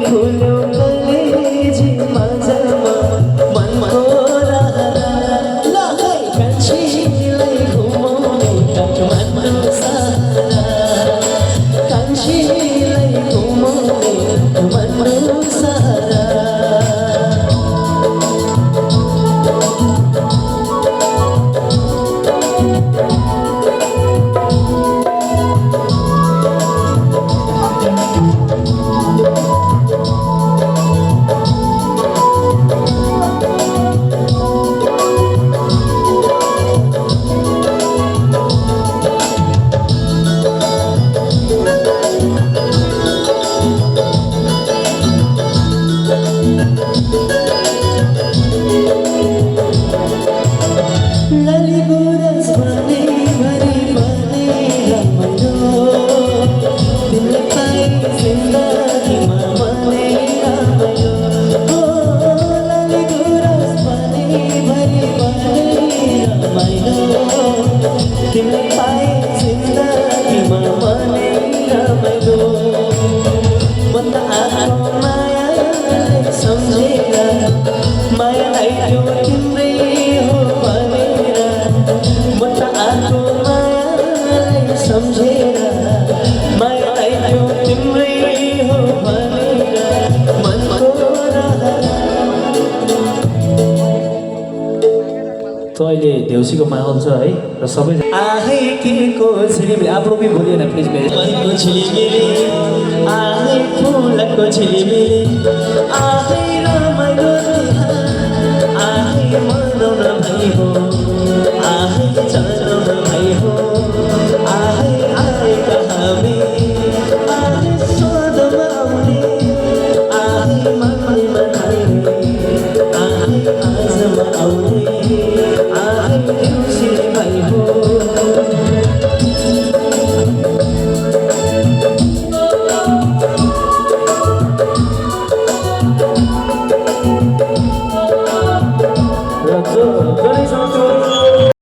फुल्यो कलेजी माझमा मनको रहर कान्छीलाई घुमाउने काठमाडौँ सारा कान्छीलाई घुमाउने काठमाडौँ सारा तो अहिले देउसीको माहौल छ है र सबै आहे केको झिलिमिली आफ्नो पनि भोलिएन प्लिज मेरो मनको झिलिमिली आहे फुलको झिलिमिली